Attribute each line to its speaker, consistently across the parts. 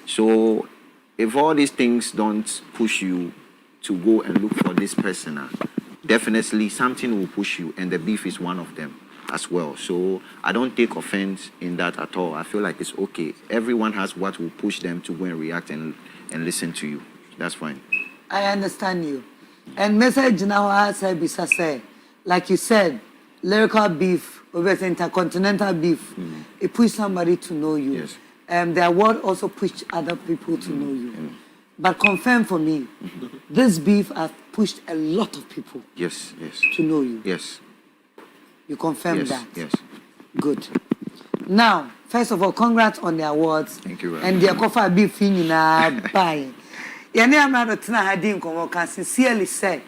Speaker 1: So if all these things don't push you to go and look for this person, definitely something will push you, and the beef is one of them as well. So I don't take offense in that at all. I feel like it's okay. Everyone has what will push them to go and react and listen to you. That's fine.
Speaker 2: I understand you. And message now I say, like you said, lyrical beef, over intercontinental beef, it pushed somebody to know you.
Speaker 1: Yes.
Speaker 2: The award also pushed other people to know you. But confirm for me, this beef has pushed a lot of people to know you.
Speaker 1: Yes.
Speaker 2: You confirm that?
Speaker 1: Yes.
Speaker 2: Good. Now, first of all, congrats on the awards.
Speaker 1: Thank you very
Speaker 2: and
Speaker 1: much.
Speaker 2: And the coffee beef in buying. Yani Amerado Tina Hadin Komo can sincerely say,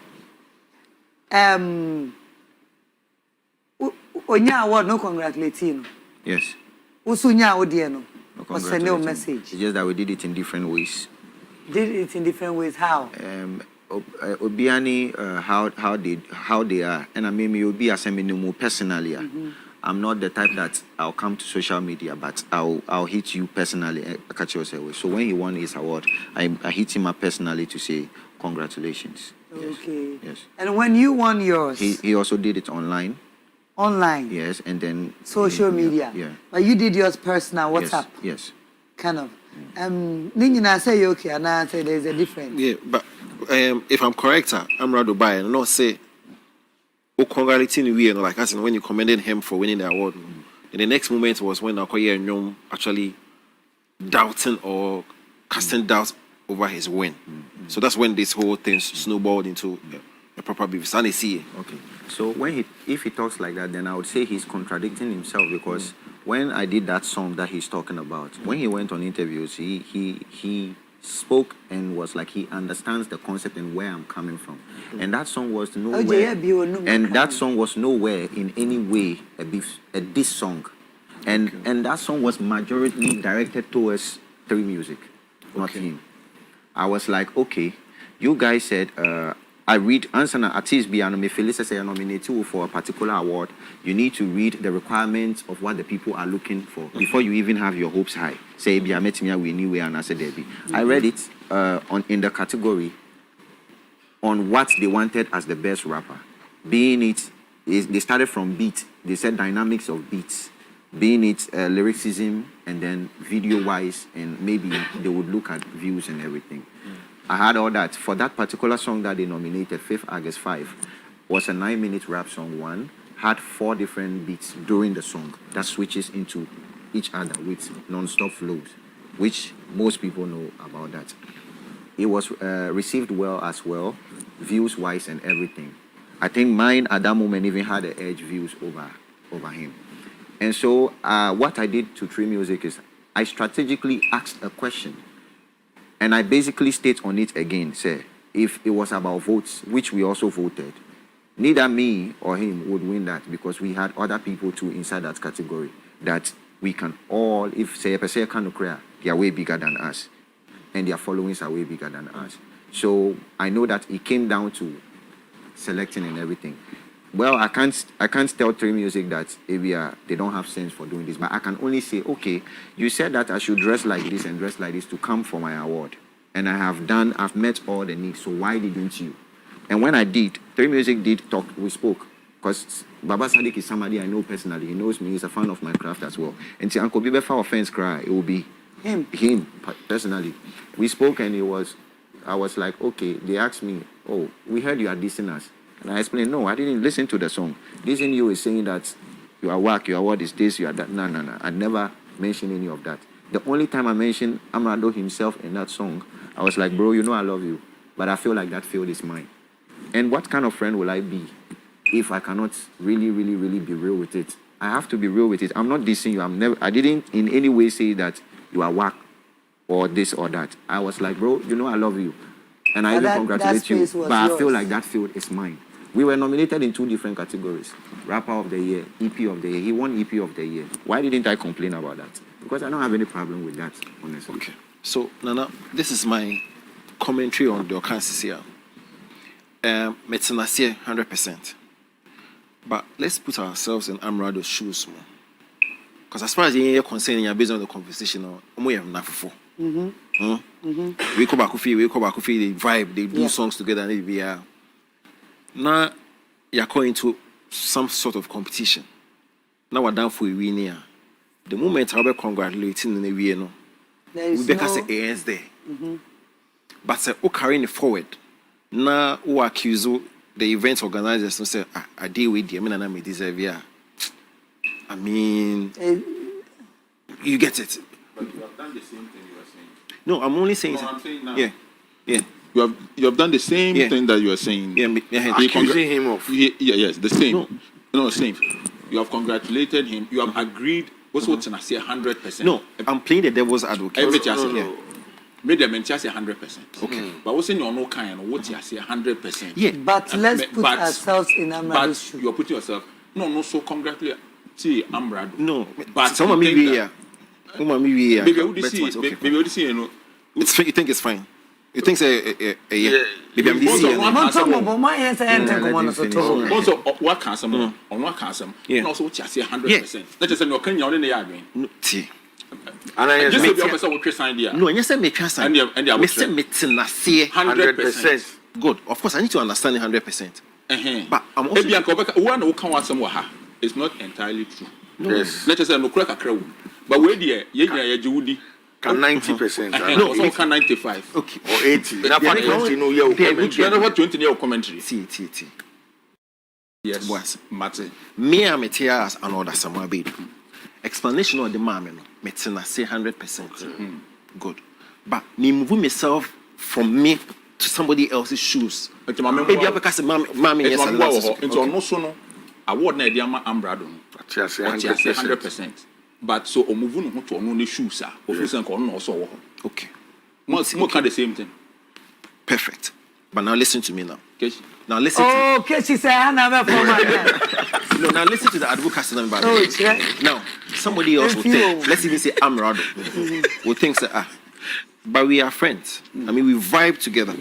Speaker 2: Onya award no congratulating.
Speaker 1: Yes.
Speaker 2: Usunya Odieno.
Speaker 1: No
Speaker 2: Or send a message.
Speaker 1: It's just that we did it in different ways.
Speaker 2: Did it in different ways. How?
Speaker 1: Obiani, how they are, and I mean, you'll be as a minimum personally. I'm not the type that I'll come to social media, but I'll hit you personally. So when he won his award, I hit him up personally to say congratulations.
Speaker 2: Okay.
Speaker 1: Yes.
Speaker 2: And when you won yours,
Speaker 1: he also did it online.
Speaker 2: Online.
Speaker 1: Yes, and then
Speaker 2: social media.
Speaker 1: Yeah.
Speaker 2: But you did yours personal. WhatsApp.
Speaker 1: Yes.
Speaker 2: Kind of. Ningina say okay, and I say there's a difference.
Speaker 3: Yeah, but if I'm correct, Amerado by and not say, oh, congratulating we, like as in when you commended him for winning the award. And the next moment was when Okoye and Nyom actually doubting or casting doubts over his win. So that's when this whole thing snowballed into a proper beef. Okay.
Speaker 1: So if he talks like that, then I would say he's contradicting himself, because when I did that song that he's talking about, when he went on interviews, he spoke and was like he understands the concept and where I'm coming from. And that song was nowhere. And that song was nowhere in any way a diss song. And that song was majority directed towards Three Music, not him. I was like, okay, you guys said I read answer artist be me Felisa say nominated for a particular award. You need to read the requirements of what the people are looking for before you even have your hopes high. Say be met me we anywhere and I said Debbie. I read it in the category on what they wanted as the best rapper. Being it is they started from beat. They said dynamics of beats. Being it lyricism and then video wise, and maybe they would look at views and everything. I had all that. For that particular song that they nominated, 5th August 5, was a 9-minute rap song. One had 4 different beats during the song that switches into each other with non-stop flows, which most people know about that. It was received well as well, views-wise and everything. I think mine at that moment even had the edge views over him. And so what I did to Tree Music is I strategically asked a question. And I basically state on it again, say, if it was about votes, which we also voted, neither me or him would win that, because we had other people too inside that category that we can all, if say a person can create, they are way bigger than us, and their followings are way bigger than us. So I know that it came down to selecting and everything. Well, I can't tell Tree Music that they don't have sense for doing this, but I can only say, okay, you said that I should dress like this and dress like this to come for my award, and I've met all the needs, so why didn't you? And when I did, Tree Music did talk, we spoke, because Baba Sadiq is somebody I know personally, he knows me, he's a fan of my craft as well. And see, Uncle Bibefa offense cry, it will be him personally. We spoke and I was like, okay, they asked me, oh, we heard you are dissing us. And I explained, no, I didn't listen to the song. Dissing you is saying that you are whack, your award is this, you are that. No. I never mentioned any of that. The only time I mentioned Amerado himself in that song, I was like, bro, you know I love you, but I feel like that field is mine. And what kind of friend will I be if I cannot really, really, really be real with it? I have to be real with it. I'm not dissing you. I didn't in any way say that you are whack or this or that. I was like, bro, you know I love you. And I even congratulate you, but I feel like that field is mine. We were nominated in 2 different categories. Rapper of the Year, EP of the Year. He won EP of the Year. Why didn't I complain about that? Because I don't have any problem with that, honestly.
Speaker 3: Okay. So, Nana, this is my commentary on the occurrences here. Medicine 100%. But let's put ourselves in Amerado's shoes more. Because as far as you're concerned, you're based on the conversation, we have enough for. We come back coffee, they vibe, they do songs together, and they be now you're going to some sort of competition. Now we're done for a win. The moment I'll be congratulating in the way, no, we better say AS there. But say, oh, carrying it forward. Now, who accuse the event organizers to say, I deal with you, I mean, deserve, I mean, you get it.
Speaker 4: But you have done the same thing you were saying.
Speaker 3: No, I'm only saying,
Speaker 4: No, I'm saying now.
Speaker 3: yeah.
Speaker 4: You have done the same thing that you are saying.
Speaker 5: Accusing him of.
Speaker 4: Yes, the same. No, same. You have congratulated him. You have agreed. What's what I say 100%.
Speaker 3: No, I'm playing the devil's advocate.
Speaker 4: No. Made them and say 100%. Okay. But what's in your no kind of what you say 100%.
Speaker 3: Yeah.
Speaker 2: But let's put ourselves in Amerado's shoes.
Speaker 4: You're putting yourself. No, so congratulate. See, Amerado.
Speaker 3: No,
Speaker 4: but
Speaker 3: someone may be here.
Speaker 4: Maybe what do you see? Maybe what do you see? You know.
Speaker 3: You think it's fine? You think yeah? Maybe I'm this year.
Speaker 4: Also, what can some? On what can some? And also, what you say 100%. Let's just say no. Can you only yard
Speaker 3: no, see.
Speaker 4: And I just say the officer will try sign there.
Speaker 3: No, and you say me try sign.
Speaker 4: And they
Speaker 3: me say me tina say
Speaker 4: 100%.
Speaker 3: Good. Of course, I need to understand 100%. But I'm also.
Speaker 4: It's not entirely true.
Speaker 5: Yes.
Speaker 4: Let's just say no crack a crowd. But where the Judi
Speaker 5: can 90%.
Speaker 4: No, so can 95.
Speaker 3: Okay.
Speaker 5: Or 80. Now,
Speaker 4: what 20 year commentary.
Speaker 3: See.
Speaker 4: Yes.
Speaker 3: Boys.
Speaker 4: Matter.
Speaker 3: Me am it here as an order somewhere baby. Explanation of the man, me tina say 100%. Good. But me move myself from me to somebody else's shoes.
Speaker 4: Maybe
Speaker 3: because mommy yes
Speaker 4: into no sono award na diama Amerado. 100%. But so omuvu no to no ne shoes ah. Officer ko no so wo.
Speaker 3: Okay.
Speaker 4: More kind the same thing.
Speaker 3: Perfect. But now listen to me now.
Speaker 4: Okay.
Speaker 3: Now listen
Speaker 2: okay, she said I never
Speaker 3: No, now listen to the advocacy number. Now, somebody else will think, let's even say Amerado, will think that but we are friends. I mean, we vibe together.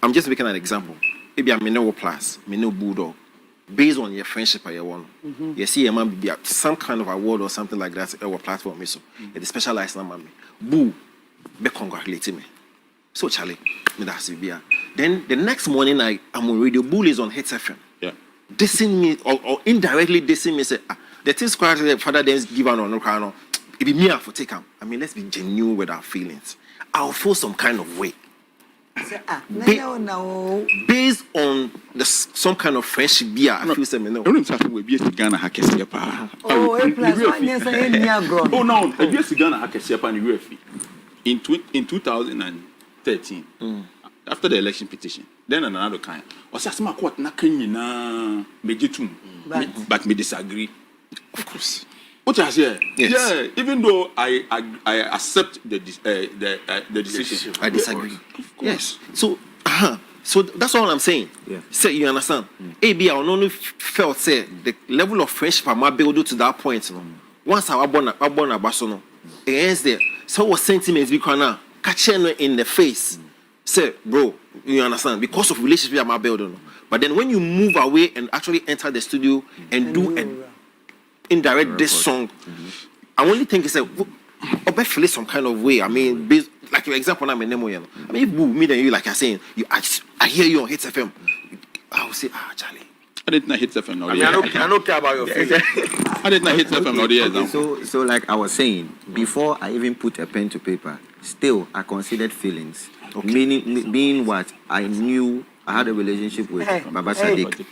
Speaker 3: I'm just making an example. Maybe I'm no plus, no bulldog. Based on your friendship or your one, you see a man be some kind of award or something like that our platform so it is specialized number me. Boo, be congratulate me. So Charlie, me that's it. Then the next morning I'm on radio. Bull is on Hits FM.
Speaker 4: Yeah.
Speaker 3: Dissing me or indirectly dissing me say the things the father then give on no it be me for take him. I mean, let's be genuine with our feelings. I'll feel some kind of way. Based on some kind of friendship, I feel some no.
Speaker 4: We be Ghana hakesi pa.
Speaker 2: Oh,
Speaker 4: no, we be Ghana hakesi pa ni UFI. In 2013, after the election petition, then another kind. Osasma court na kan nyina mejitum. But me disagree.
Speaker 3: Of course.
Speaker 4: What I say?
Speaker 3: Yes.
Speaker 4: Yeah, even though I accept the decision,
Speaker 3: I disagree. Yes. So that's all I'm saying.
Speaker 1: Yeah.
Speaker 3: So you understand? AB I only felt say the level of friendship I might build to that point. No? Once I born a basono, against there, so what sentiments we can now catch in the face. Say, bro, you understand? Because of relationship I might build on. But then when you move away and actually enter the studio and do an indirect this song, I only think it's a feel some kind of way. I mean, based, like your example, I'm a Nemo. I mean, if me and you, like I'm saying, I hear you on Hits FM. I will say, Charlie.
Speaker 4: I did not hit FM.
Speaker 5: I mean, I don't care about your feelings.
Speaker 4: I did not hit FM.
Speaker 1: So like I was saying, before I even put a pen to paper, still I considered feelings. Okay. Meaning, being what I knew, I had a relationship with Baba Sadiq.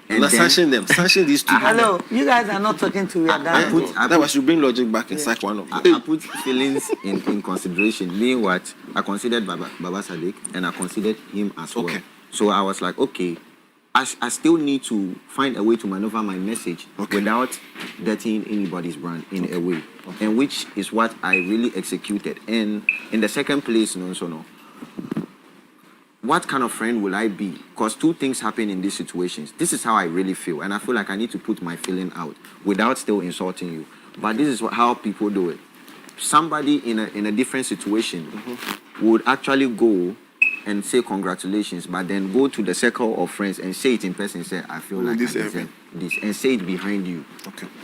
Speaker 3: And let's sanction them. Sanction these two.
Speaker 2: Hello, you guys are not talking to me.
Speaker 3: That was to bring logic back in psych one.
Speaker 1: I put feelings in consideration. Meaning what I considered Baba Sadiq and I considered him as well. So I was like, okay, I still need to find a way to maneuver my message without dirtying anybody's brand in a way. And which is what I really executed. And in the second place, what kind of friend will I be? Because two things happen in these situations. This is how I really feel. And I feel like I need to put my feeling out without still insulting you. But this is how people do it. Somebody in a different situation would actually go and say congratulations, but then go to the circle of friends and say it in person and say, I feel like I deserve this. And say it behind you.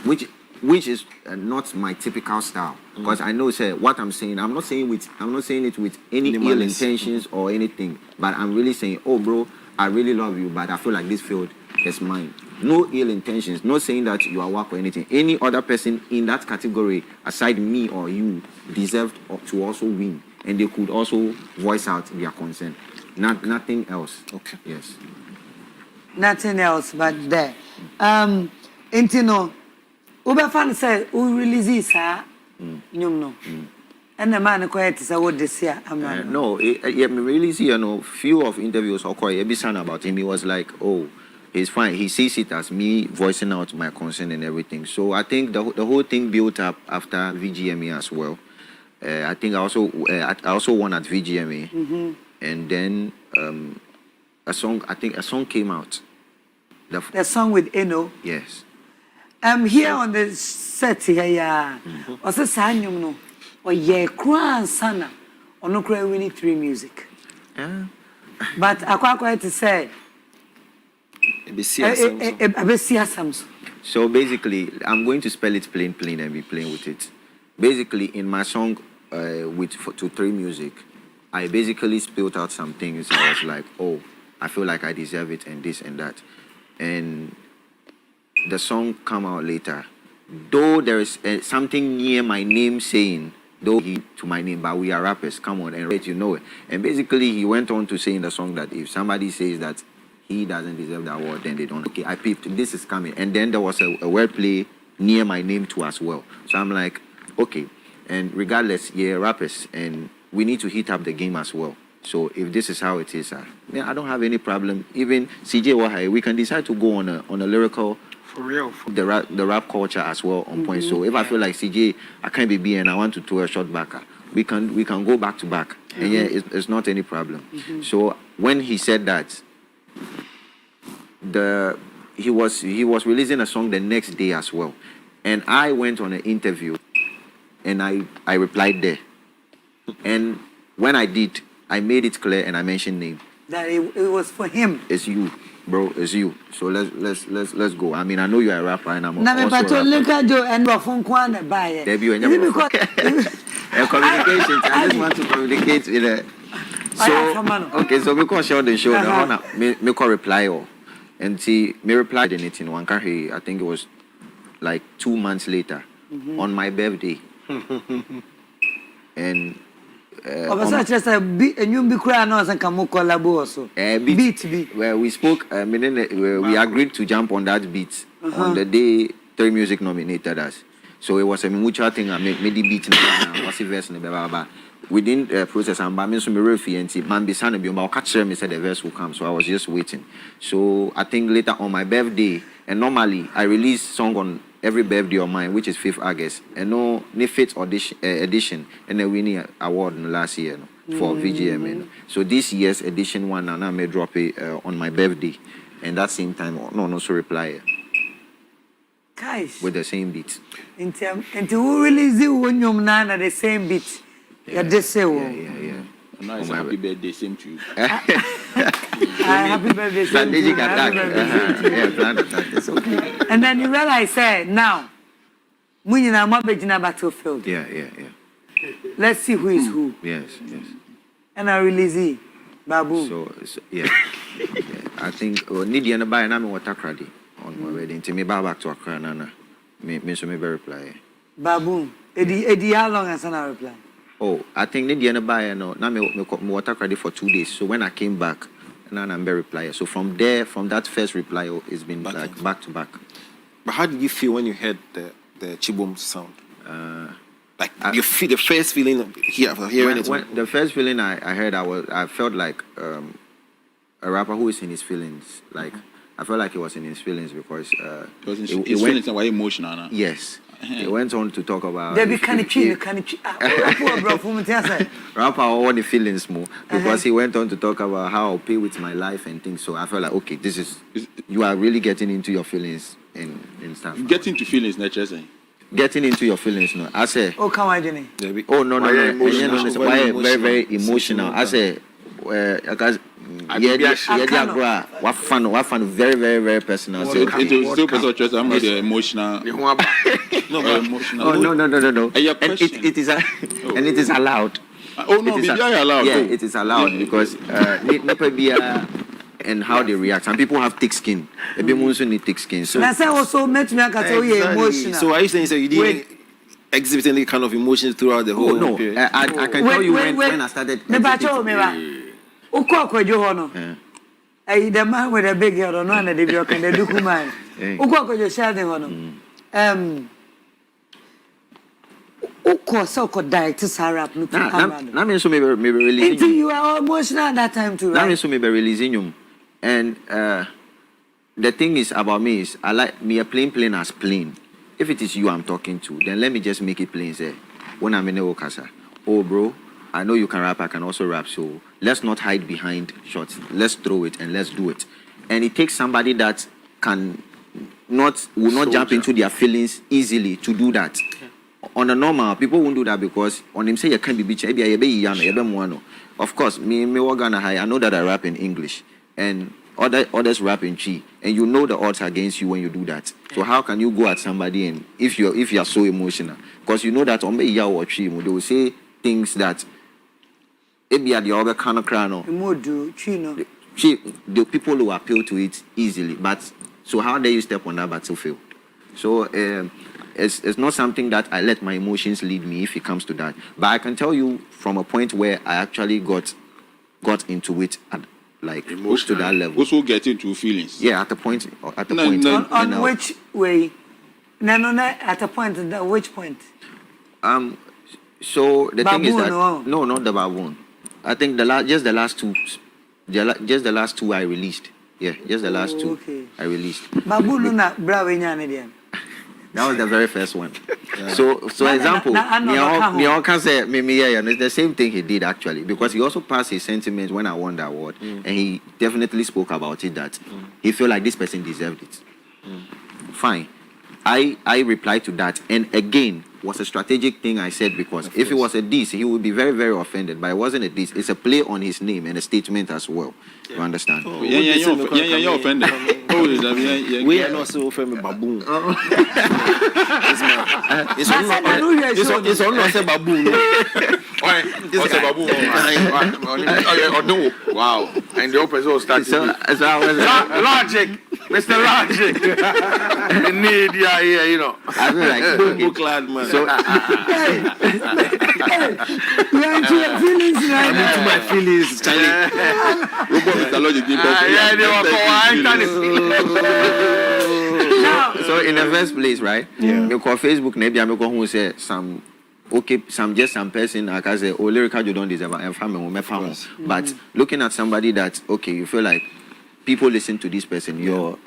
Speaker 1: Which which is not my typical style. Because I know, say, what I'm saying, I'm not saying it with any ill
Speaker 3: malice.
Speaker 1: intentions or anything, but I'm really saying, oh, bro, I really love you, but I feel like this field is mine. No ill intentions, not saying that you are whack or anything. Any other person in that category, aside me or you, deserved to also win, and they could also voice out their concern. Nothing else.
Speaker 3: Okay.
Speaker 1: Yes.
Speaker 2: Nothing else but there. Intino, Ubafan said, who releases her? No. And the man quiet is what this year.
Speaker 1: No, me really see, few of interviews or quite Ebisan about him. He was like, oh, he's fine. He sees it as me voicing out my concern and everything. So I think the whole thing built up after VGMA as well. I think I also won at VGMA, and then a song came out.
Speaker 2: The song with Eno.
Speaker 1: Yes.
Speaker 2: Here on the set here, yeah. Also, Sanyum no, or ye Kran Sana, or no cry winning 3 music.
Speaker 1: Yeah.
Speaker 2: But I quite to say, Abesia Samson.
Speaker 1: So basically, I'm going to spell it plain, and be playing with it. Basically, in my song to 3 music, I basically spilled out some things. I was like, oh, I feel like I deserve it and this and that. And the song come out later. Though there is something near my name saying, though he to my name, but we are rappers, come on, and you know it. And basically, he went on to say in the song that if somebody says that he doesn't deserve the award, then they don't. Okay, I peeped, this is coming. And then there was a wordplay near my name too as well. So I'm like, okay. And regardless, yeah, rappers, and we need to heat up the game as well. So if this is how it is, I don't have any problem. Even CJ Wahai, we can decide to go on a lyrical
Speaker 5: For real.
Speaker 1: the rap culture as well on point. So if I feel like CJ, I can't be and I want to throw a shot back, we can go back to back. And yeah, it's not any problem. So when he said that, he was releasing a song the next day as well, and I went on an interview, and I replied there, and when I did, I made it clear and I mentioned name.
Speaker 2: That it was for him.
Speaker 1: It's you, bro. It's you. So let's go. I mean, I know you're a rapper, and I'm
Speaker 2: Now,
Speaker 1: also
Speaker 2: but
Speaker 1: a rapper.
Speaker 2: look at you and from Kwana buy
Speaker 1: Debut and communications. I just want to communicate with her. Okay, so we can show the show. Me can reply all, and see me replied anything. One carry. I think it was like 2 months later on my birthday, and.
Speaker 2: Just a new big crown or some collabo also. Beat.
Speaker 1: Well, we spoke. We agreed to jump on that beat on the day 3 Music nominated us. So it was a mutual thing. I made the beat and was verse and blah blah. Within the process, I'm by some referee and man be son be about catch me said the verse will come. So I was just waiting. So I think later on my birthday, and normally I release song on every birthday of mine, which is 5th August, and no Fit edition, and then winning award in last year for VGMA. So this year's edition one, and I may drop it on my birthday, and that same time, no, so reply
Speaker 2: Guys,
Speaker 1: with the same beat.
Speaker 2: Until who release the one you nana the same beat. Yeah, this say
Speaker 1: Yeah.
Speaker 4: No, it's happy birthday, same to you.
Speaker 2: Happy birthday.
Speaker 1: Strategic attack.
Speaker 2: Happy birthday.
Speaker 1: Planned attack. It's okay.
Speaker 2: And then you realize, now, when you know battlefield.
Speaker 1: Yeah.
Speaker 2: Let's see who is who.
Speaker 1: Yes.
Speaker 2: And I release it. Babu.
Speaker 1: So yeah. I think Nidia and buy and I'm water credit on my wedding. To me back to Accra, Nana. Me so me very reply.
Speaker 2: Babu. Eddie, how long has I reply?
Speaker 1: Oh, I think Nidia and buy now me water credit for 2 days. So when I came back, now I'm very reply. So from that first reply, it's been back to back.
Speaker 3: But how did you feel when you heard the Chibom sound? You feel the first feeling of hearing it.
Speaker 1: When the first feeling I heard, I felt like a rapper who is in his feelings. Like I felt like he was in his feelings because
Speaker 4: His feelings are emotional now.
Speaker 1: Yes. He went on to talk about
Speaker 2: Debbie can
Speaker 1: rapper all the feelings more because he went on to talk about how I'll pay with my life and things. So I felt like okay, you are really getting into your feelings and stuff.
Speaker 4: Getting to feelings, naturally.
Speaker 1: Getting into your feelings, no. I say.
Speaker 2: Oh, come on, Jenny.
Speaker 1: Oh no.
Speaker 3: Emotional.
Speaker 1: Very emotional. I say, What fun, very, very, very personal.
Speaker 4: So it was still personal choice. I'm not the emotional.
Speaker 3: No,
Speaker 4: Emotional.
Speaker 1: Oh no.
Speaker 4: Your
Speaker 1: And
Speaker 4: question.
Speaker 1: it is and it is allowed.
Speaker 4: Oh no,
Speaker 1: It is
Speaker 4: BBI allowed.
Speaker 1: Yeah,
Speaker 4: Oh.
Speaker 1: it is allowed because and how they react. Some people have thick skin. Ebi mo nso need thick skin. So
Speaker 2: Na say also met me aka say we emotional.
Speaker 3: So are you saying you didn't
Speaker 2: Wait.
Speaker 3: exhibit any kind of emotions throughout the whole
Speaker 1: no,
Speaker 3: period?
Speaker 1: I can tell you when I started.
Speaker 2: Me ba cho me ba. Ukọ akwadwo ho no. The man with the big hair no na dey be okan the duku man. Ukọ akwadwo Sheldon ho no. Ukọ so ko direct sarap no to Amerado.
Speaker 1: Na me nso me releasing.
Speaker 2: Until you are emotional at that time too,
Speaker 1: Na me
Speaker 2: right?
Speaker 1: nso me releasing you. And the thing is about me is I like me a plain as plain. If it is you I'm talking to, then let me just make it plain. Say, when I'm in the Okasa, oh bro, I know you can rap, I can also rap. So let's not hide behind shots. Let's throw it and let's do it. And it takes somebody that will not jump into their feelings easily to do that. On a normal, people won't do that because on him say you can't be bitch. Of course, me I know that I rap in English and others rap in Chi, and you know the odds against you when you do that. So how can you go at somebody and if you're so emotional? Because you know that on me or Chi, they will say things that maybe at the other kind of crown.
Speaker 2: Modu chino.
Speaker 1: The people who appeal to it easily, but so how dare you step on that battlefield? So it's not something that I let my emotions lead me if it comes to that. But I can tell you from a point where I actually got into it at like close to that level.
Speaker 4: Also get into feelings.
Speaker 1: Yeah, at the point.
Speaker 4: No,
Speaker 2: On
Speaker 1: when
Speaker 2: which way? No, at a point, which point?
Speaker 1: So the thing is that
Speaker 2: Baboon,
Speaker 1: no, not the baboon. I think the last two I released. Yeah, just the last two
Speaker 2: Okay.
Speaker 1: I released.
Speaker 2: Babu na brawe nyane dem.
Speaker 1: That was the very first one. So example,
Speaker 2: I
Speaker 1: can say it's the same thing he did actually because he also passed his sentiments when I won the award, and he definitely spoke about it that he felt like this person deserved it. Fine, I replied to that, and again was a strategic thing I said because if it was a diss, he would be very very offended. But it wasn't a diss; it's a play on his name and a statement as well. You understand?
Speaker 4: You're offended.
Speaker 3: We are not so offended baboon. It's almost a baboon.
Speaker 5: What's a baboon? Wow. And the open source started. Logic. Mr. Logic. The need, yeah, you know.
Speaker 1: I feel like
Speaker 3: Book-clad man.
Speaker 1: so.
Speaker 2: You're into your feelings right
Speaker 3: I'm
Speaker 2: now.
Speaker 3: into my feelings, Charlie.
Speaker 5: Yeah, they were
Speaker 1: So in the first place, right? Yeah. Me call Facebook, maybe I'm going to say some person like I say, oh, Lyrical you don't deserve and family. But looking at somebody that okay, you feel like people listen to this person, your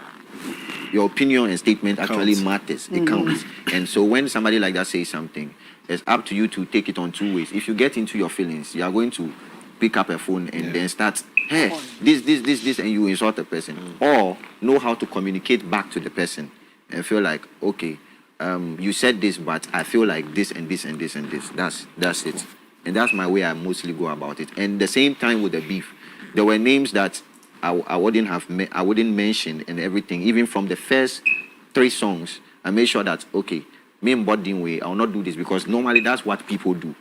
Speaker 1: opinion and statement actually matters. It counts. And so when somebody like that says something, it's up to you to take it on two ways. If you get into your feelings, you are going to pick up a phone and then start, hey, this, and you insult the person. Or know how to communicate back to the person and feel like, okay, you said this, but I feel like this and this and this and this. That's it. And that's my way I mostly go about it. And the same time with the beef, there were names that I wouldn't mention and everything. Even from the first 3 songs, I made sure that, okay, me and Bodding way, I will not do this because normally that's what people do.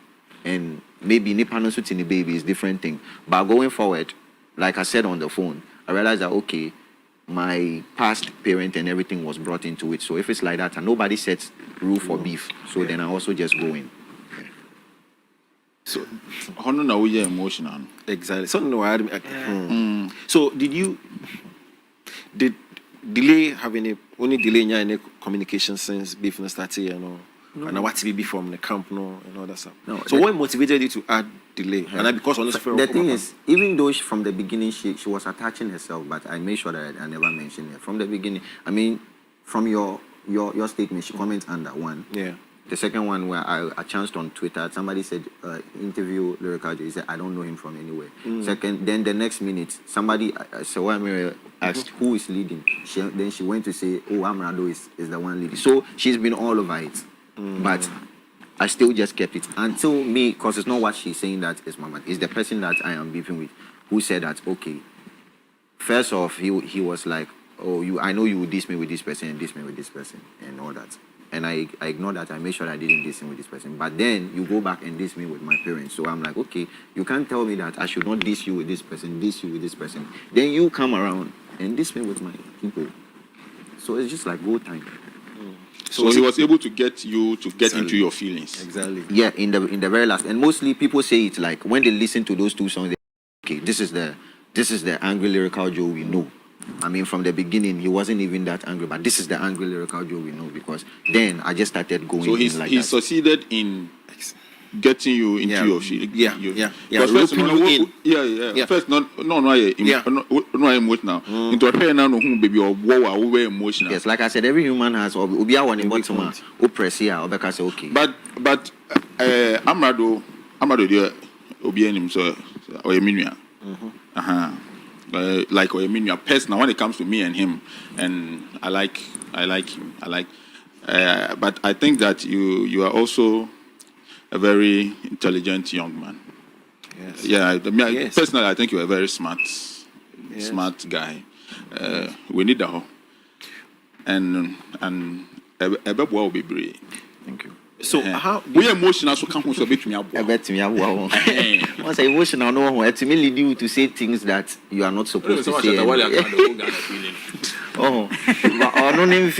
Speaker 1: And maybe Nipano Sutini baby is different thing. But going forward, like I said on the phone, I realized that, okay, my past parent and everything was brought into it. So if it's like that and nobody sets rule for beef, so then I also just go in.
Speaker 4: So, how no we are emotional?
Speaker 3: Exactly. So no, So did delay have any only delay in any communication since beef started, you know? No. And what be from the camp, no, and all that stuff. No, so what motivated you to add delay? And I because
Speaker 1: the thing is, even though from the beginning she was attaching herself, but I made sure that I never mentioned it from the beginning. I mean, from your statement, she comments under one. Yeah. The second one where I chanced on Twitter, somebody said, interview Lyrical. He said, I don't know him from anywhere. Second, then the next minute, somebody, Schwar asked who is leading. Then she went to say, oh, Amerado is the one leading. So she's been all over it. But I still just kept it until me, because it's not what she's saying that is Mama. It's the person that I am beefing with who said that, okay, first off, he was like, oh, I know you would diss me with this person and diss me with this person and all that. And I ignored that. I made sure I didn't diss him with this person. But then you go back and diss me with my parents. So I'm like, okay, you can't tell me that I should not diss you with this person, diss you with this person. Then you come around and diss me with my people. So it's just like go time.
Speaker 4: So he was able to get you to get into your feelings.
Speaker 1: Exactly. Yeah, in the very last. And mostly people say it like when they listen to those two songs, they okay, this is the angry lyrical Joe we know. I mean, from the beginning, he wasn't even that angry, but this is the angry lyrical Joe we know because then I just started going.
Speaker 4: So he
Speaker 1: that.
Speaker 4: succeeded in getting you into your feelings.
Speaker 3: Yeah.
Speaker 4: Because first, First, no emotional. Into a pain now, no baby or wow, emotional.
Speaker 1: Yes, like I said, every human has obia one in bottom or press here or because okay.
Speaker 4: But Amerado there obia him so or Emilia. Like or Emilia personal when it comes to me and him, and I like him. But I think that you are also a very intelligent young man.
Speaker 3: Yes.
Speaker 4: Yeah,
Speaker 3: Yes.
Speaker 4: personally, I think you're a very smart guy. We need that. And will be brave.
Speaker 1: Thank you.
Speaker 3: So how
Speaker 4: we emotional so come so bit me up.
Speaker 1: I bet me once emotional no one to me lead you to say things that you are not supposed to say. Oh, no name